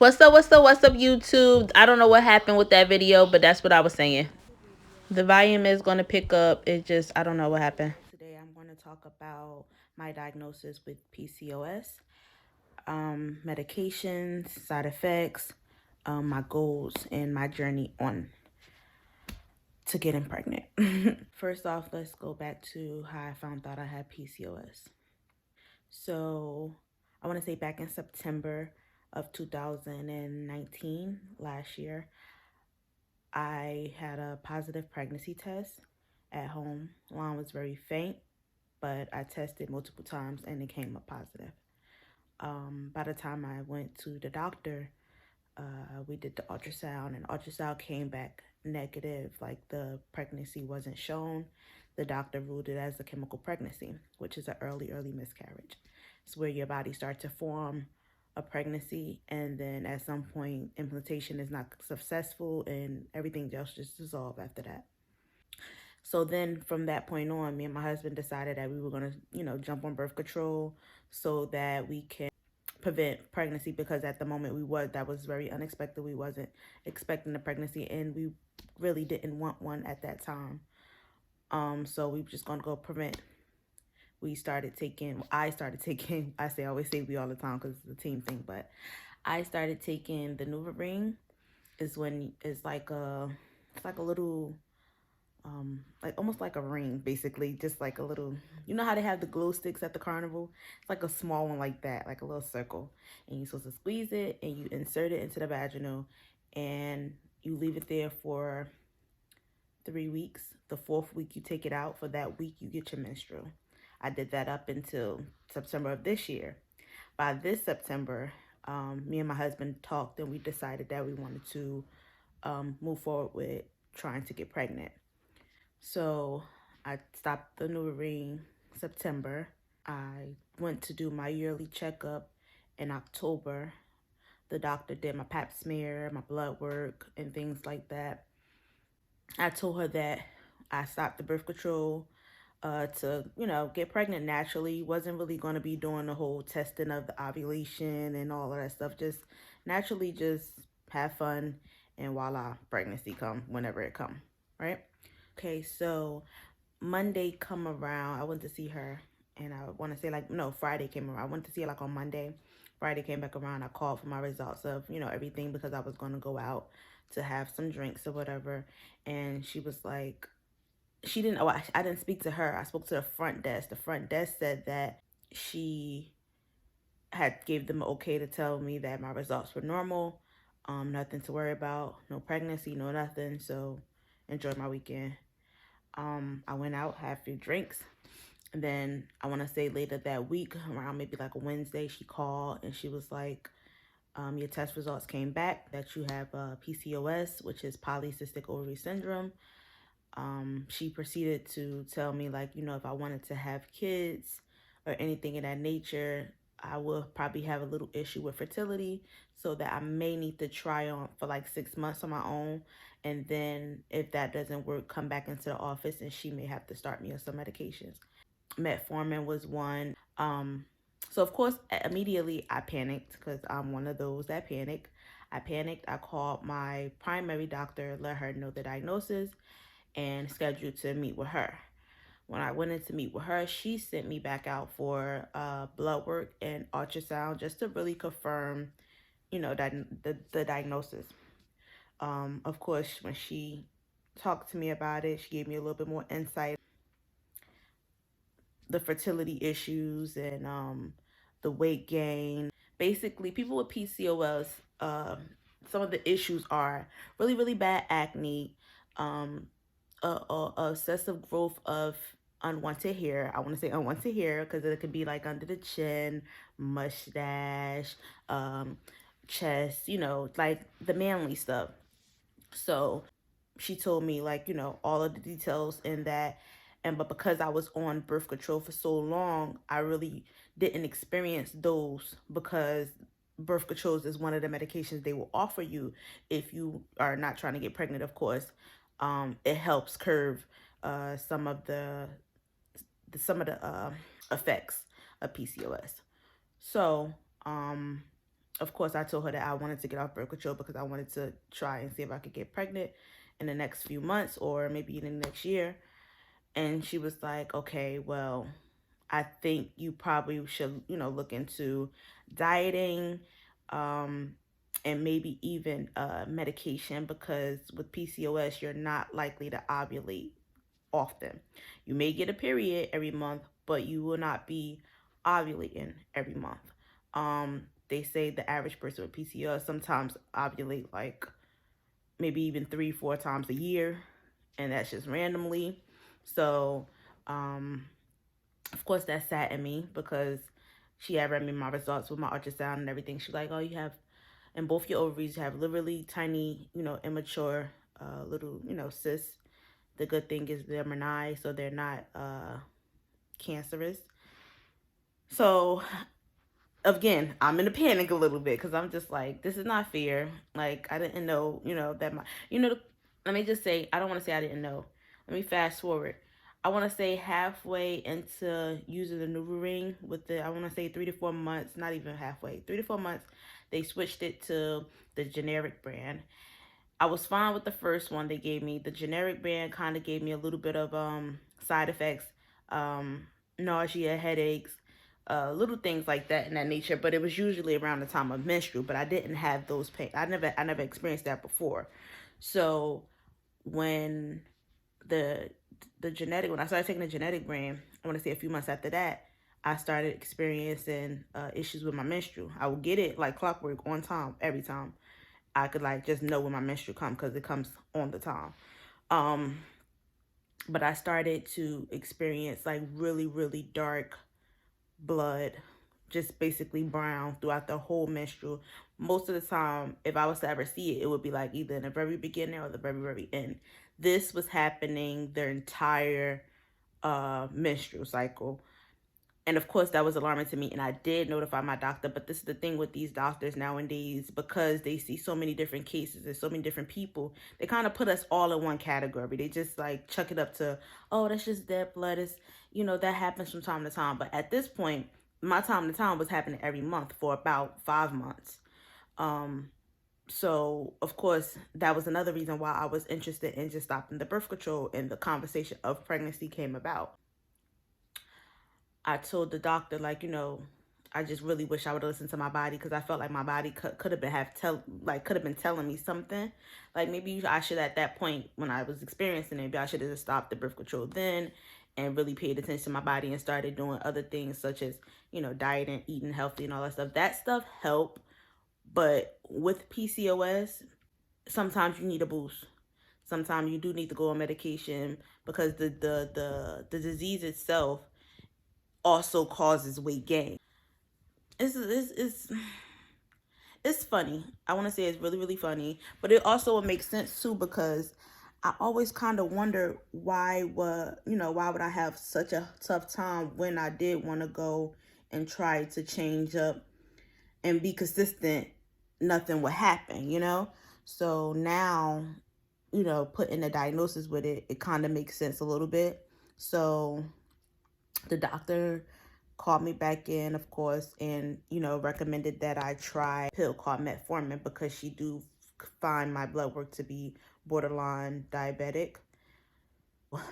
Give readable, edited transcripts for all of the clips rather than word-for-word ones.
What's up, YouTube? I don't know what happened with that video, but that's what I was saying. The volume is going to pick up. It just, I don't know what happened. Today, I'm going to talk about my diagnosis with PCOS, medications, side effects, my goals, and my journey on to getting pregnant. First off, let's go back to how I found out I had PCOS. So, I want to say back in September of 2019, last year, I had a positive pregnancy test at home. Mine was very faint, but I tested multiple times and it came up positive. By the time I went to the doctor, we did the ultrasound, and ultrasound came back negative, like the pregnancy wasn't shown. The doctor ruled it as a chemical pregnancy, which is an early miscarriage. It's where your body starts to form a pregnancy, and then at some point implantation is not successful and everything else just dissolves after that. So then from that point on, me and my husband decided that we were going to, jump on birth control so that we can prevent pregnancy, because at the moment that was very unexpected. We wasn't expecting a pregnancy and we really didn't want one at that time. So we were just going to go prevent. I started taking, I always say we all the time because it's a team thing, but I started taking the Nuvaring. Is when it's like a little, like almost like a ring, basically, just like a little, you know how they have the glow sticks at the carnival? It's like a small one like that, like a little circle. And you're supposed to squeeze it and you insert it into the vaginal and you leave it there for 3 weeks. The fourth week you take it out. For that week you get your menstrual. I did that up until September of this year. By this September, me and my husband talked and we decided that we wanted to move forward with trying to get pregnant. So I stopped the Nuvaring September. I went to do my yearly checkup in October. The doctor did my pap smear, my blood work, and things like that. I told her that I stopped the birth control to, get pregnant naturally. Wasn't really going to be doing the whole testing of the ovulation and all of that stuff. Just naturally just have fun, and voila, pregnancy come whenever it come, right? Okay, so Monday come around, I went to see her, and I want to say like, no, Friday came around. I went to see her like on Monday. Friday came back around. I called for my results of, everything, because I was going to go out to have some drinks or whatever. And she was like, she didn't, I didn't speak to her. I spoke to the front desk. The front desk said that she had gave them okay to tell me that my results were normal. Nothing to worry about, no pregnancy, no nothing. So enjoy my weekend. I went out, had a few drinks, and then I want to say later that week, around maybe like a Wednesday, she called and she was like, your test results came back that you have PCOS, which is polycystic ovary syndrome. She proceeded to tell me, like, if I wanted to have kids or anything of that nature, I will probably have a little issue with fertility, so that I may need to try on for like 6 months on my own. And then if that doesn't work, come back into the office and she may have to start me on some medications. Metformin was one. So of course, immediately I panicked, because I'm one of those that panic. I panicked. I called my primary doctor, let her know the diagnosis, and scheduled to meet with her. When I went in to meet with her, she sent me back out for blood work and ultrasound, just to really confirm, the diagnosis. Of course, when she talked to me about it, she gave me a little bit more insight, the fertility issues and the weight gain. Basically, people with PCOS, some of the issues are really, really bad acne, um, excessive growth of unwanted hair. I want to say unwanted hair because it could be like under the chin, mustache, chest, like the manly stuff. So she told me, like, all of the details in that. And but because I was on birth control for so long, I really didn't experience those, because birth controls is one of the medications they will offer you if you are not trying to get pregnant, of course. It helps curb some of the effects of PCOS. So of course, I told her that I wanted to get off birth control because I wanted to try and see if I could get pregnant in the next few months or maybe in the next year. And she was like, okay, well, I think you probably should, look into dieting, and maybe even medication, because with PCOS, you're not likely to ovulate often. You may get a period every month, but you will not be ovulating every month. They say the average person with PCOS sometimes ovulate like maybe even 3-4 times a year, and that's just randomly. So, of course, that saddened me because she had read me my results with my ultrasound and everything. She's like, oh, you have, in both your ovaries, you have literally tiny, immature little, cysts. The good thing is they're benign, so they're not cancerous. So again, I'm in a panic a little bit because I'm just like, this is not fair. Like, I didn't know, that my, let me just say, I don't want to say I didn't know. Let me fast forward. I want to say halfway into using the NuvaRing with the, I want to say 3 to 4 months, not even halfway, 3 to 4 months, they switched it to the generic brand. I was fine with the first one they gave me. The generic brand kind of gave me a little bit of side effects, nausea, headaches, little things like that in that nature. But it was usually around the time of menstrual. But I didn't have those pain. I never experienced that before. So when the when I started taking the genetic brand, I want to say a few months after that, I started experiencing issues with my menstrual. I would get it like clockwork on time every time. I could like just know when my menstrual comes because it comes on the time. But I started to experience like really, really dark blood, just basically brown throughout the whole menstrual. Most of the time, if I was to ever see it, it would be like either in the very beginning or the very, very end. This was happening the entire menstrual cycle. And of course, that was alarming to me. And I did notify my doctor. But this is the thing with these doctors nowadays, because they see so many different cases and so many different people, they kind of put us all in one category. They just like chuck it up to, oh, that's just dead blood. It's, that happens from time to time. But at this point, my time to time was happening every month for about 5 months. So, of course, that was another reason why I was interested in just stopping the birth control, and the conversation of pregnancy came about. I told the doctor, like, I just really wish I would have listened to my body, because I felt like my body could have been telling me something. Like, maybe I should, at that point when I was experiencing it, maybe I should have just stopped the birth control then and really paid attention to my body and started doing other things such as, dieting, eating healthy and all that stuff. That stuff helped. But with PCOS, sometimes you need a boost. Sometimes you do need to go on medication, because the disease itself also causes weight gain. It's funny. I want to say it's really, really funny, but it also makes sense too, because I always kind of wonder why would I have such a tough time when I did want to go and try to change up and be consistent. Nothing would happen, So now, putting a diagnosis with it, it kind of makes sense a little bit. So the doctor called me back in, of course, and, recommended that I try a pill called Metformin, because she do find my blood work to be borderline diabetic.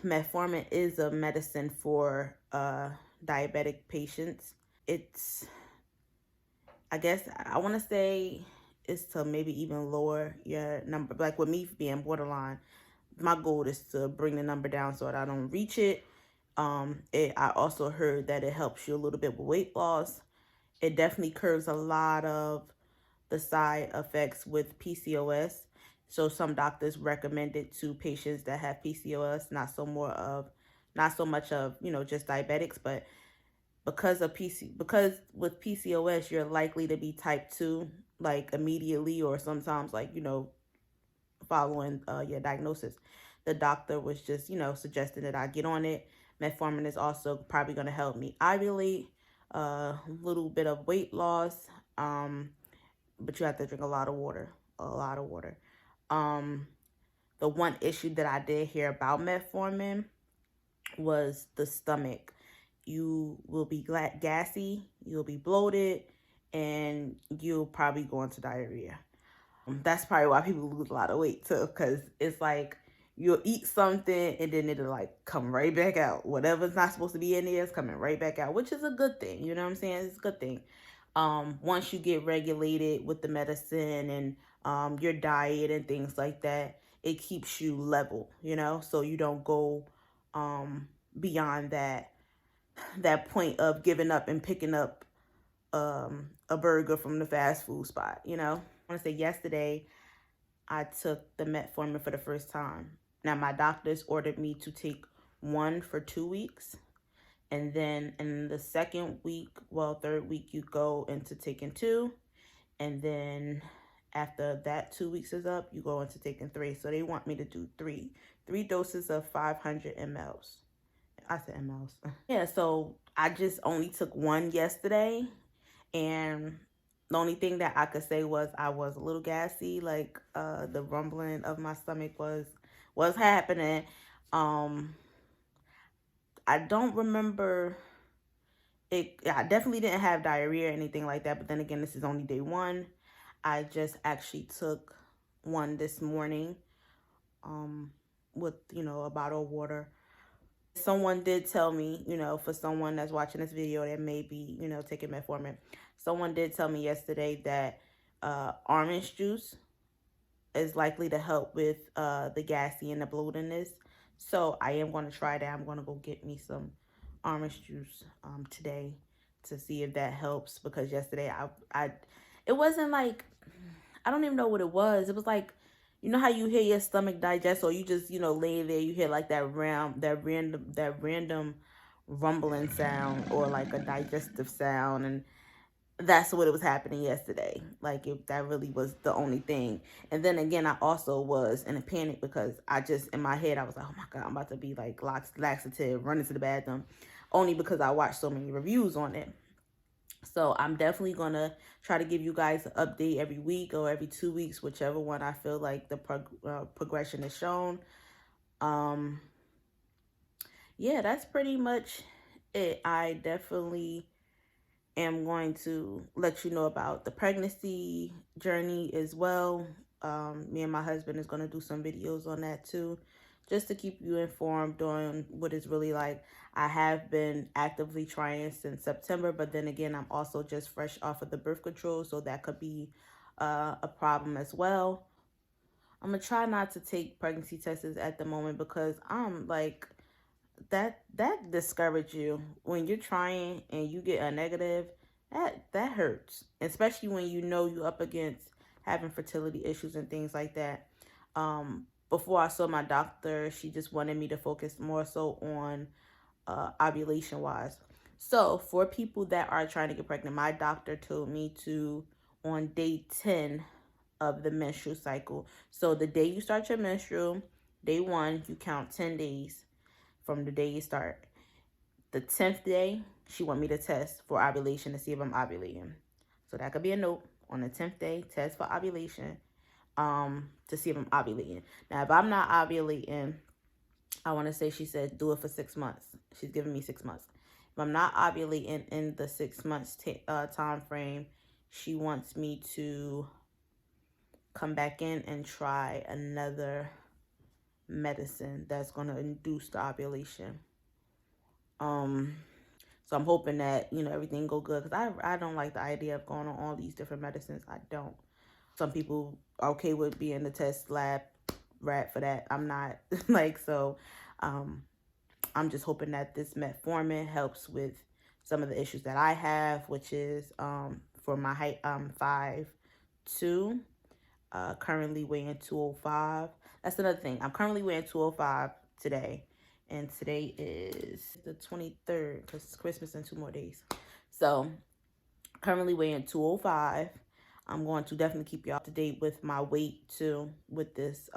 Metformin is a medicine for diabetic patients. It's, I guess, I want to say it's to maybe even lower your number. Like with me being borderline, my goal is to bring the number down so that I don't reach it. I also heard that it helps you a little bit with weight loss. It definitely curbs a lot of the side effects with PCOS. So some doctors recommend it to patients that have PCOS, not so much of, just diabetics, but because with PCOS, you're likely to be type 2, like immediately, or sometimes like, following your diagnosis. The doctor was just, suggesting that I get on it. Metformin is also probably going to help me ovulate, a little bit of weight loss, but you have to drink a lot of water. The one issue that I did hear about metformin was the stomach. You will be gassy, you'll be bloated, and you'll probably go into diarrhea. That's probably why people lose a lot of weight too, because it's like you'll eat something and then it'll like come right back out. Whatever's not supposed to be in there is coming right back out, which is a good thing. You know what I'm saying? It's a good thing. Once you get regulated with the medicine and your diet and things like that, it keeps you level, you know, so you don't go beyond that point of giving up and picking up a burger from the fast food spot, you know. I want to say yesterday I took the metformin for the first time. Now my doctors ordered me to take one for 2 weeks, and then in the second week, well, third week, you go into taking two, and then after that 2 weeks is up, you go into taking three. So they want me to do three doses of 500 mLs. I said mLs. Yeah, so I just only took one yesterday, and the only thing that I could say was I was a little gassy, like the rumbling of my stomach was happening. I don't remember it. I definitely didn't have diarrhea or anything like that, but then again, this is only day one. I just actually took one this morning with, you know, a bottle of water. Someone did tell me, you know, for someone that's watching this video that may be, you know, taking metformin, someone did tell me yesterday that orange juice is likely to help with the gassy and the bloatiness. So I am going to try that. I'm going to go get me some orange juice today to see if that helps, because yesterday it wasn't like, I don't even know what it was. It was like, you know how you hear your stomach digest, or you just, you know, lay there, you hear like that random rumbling sound, or like a digestive sound, and that's what it was happening yesterday. Like, if that really was the only thing. And then again, I also was in a panic because I just, in my head, I was like, oh my God, I'm about to be like laxative, running to the bathroom, only because I watched so many reviews on it. So I'm definitely going to try to give you guys an update every week or every 2 weeks, whichever one I feel like the progression is shown. Yeah, that's pretty much it. I definitely am going to let you know about the pregnancy journey as well. Me and my husband is going to do some videos on that too, just to keep you informed on what it's really like. I have been actively trying since September, but then again, I'm also just fresh off of the birth control, so that could be a problem as well. I'm going to try not to take pregnancy tests at the moment, because I'm like, that discourage you when you're trying and you get a negative. That hurts, especially when you know you're up against having fertility issues and things like that. Before I saw my doctor, she just wanted me to focus more so on ovulation wise. So for people that are trying to get pregnant, my doctor told me to, on day 10 of the menstrual cycle, so the day you start your menstrual, day 1, you count 10 days from the day you start. The 10th day, she want me to test for ovulation to see if I'm ovulating. So that could be a note. On the 10th day, test for ovulation to see if I'm ovulating. Now, if I'm not ovulating, I want to say she said do it for 6 months. She's giving me 6 months. If I'm not ovulating in the 6 months time frame, she wants me to come back in and try another medicine that's going to induce the ovulation. So I'm hoping that, you know, everything go good, because I don't like the idea of going on all these different medicines. I don't. Some people are okay with being the test lab rat for that. I'm not. Like, so I'm just hoping that this metformin helps with some of the issues that I have, which is for my height, 5'2", currently weighing 205. That's another thing. I'm currently weighing 205 today. And today is the 23rd, because it's Christmas in 2 more days. So currently weighing 205. I'm going to definitely keep you up to date with my weight too, with this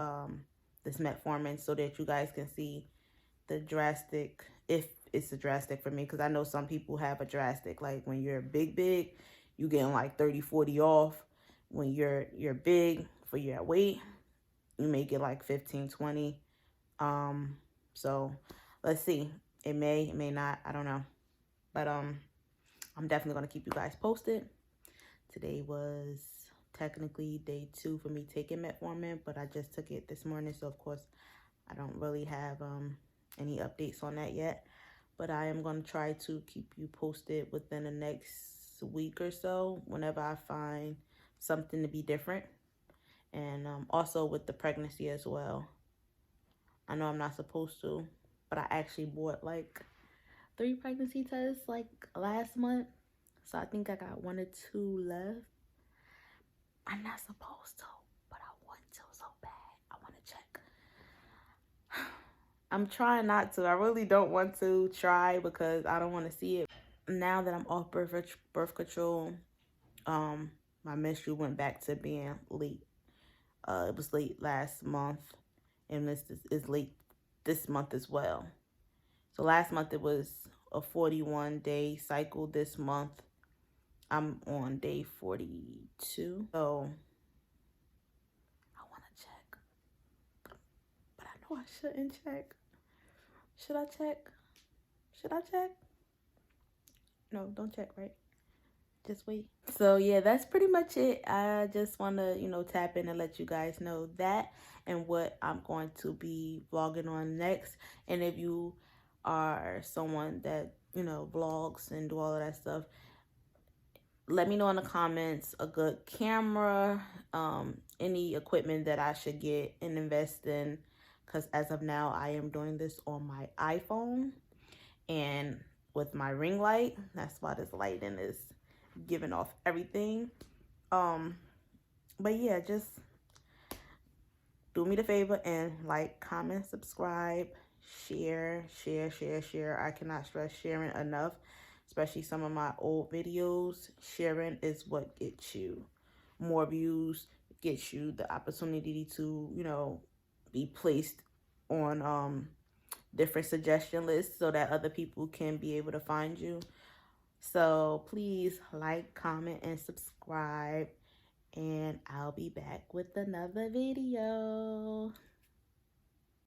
this metformin, so that you guys can see the drastic, if it's a drastic for me, because I know some people have a drastic, like when you're big, you getting like 30-40 off. When you're big for your weight, you may get like 15-20. So let's see. It may not, I don't know. But I'm definitely gonna keep you guys posted. Today was technically day 2 for me taking metformin, but I just took it this morning, so of course I don't really have any updates on that yet. But I am going to try to keep you posted within the next week or so whenever I find something to be different. And also with the pregnancy as well. I know I'm not supposed to, but I actually bought like 3 pregnancy tests like last month. So I think I got 1 or 2 left. I'm not supposed to, but I want to so bad. I want to check. I'm trying not to. I really don't want to try because I don't want to see it. Now that I'm off birth control, my menstrual went back to being late. It was late last month, and this is late this month as well. So last month it was a 41-day cycle. This month I'm on day 42. So I want to check, but I know I shouldn't check. Should I check? Should I check? No, don't check, right? Just wait. So yeah, that's pretty much it. I just want to, tap in and let you guys know that and what I'm going to be vlogging on next. And if you are someone that, vlogs and do all of that stuff, let me know in the comments a good camera, any equipment that I should get and invest in. Because as of now, I am doing this on my iPhone and with my ring light. That's why this lighting is giving off everything. But yeah, just do me the favor and like, comment, subscribe, share. I cannot stress sharing enough, especially some of my old videos. Sharing is what gets you more views, gets you the opportunity to, be placed on different suggestion lists so that other people can be able to find you. So please like, comment, and subscribe. And I'll be back with another video.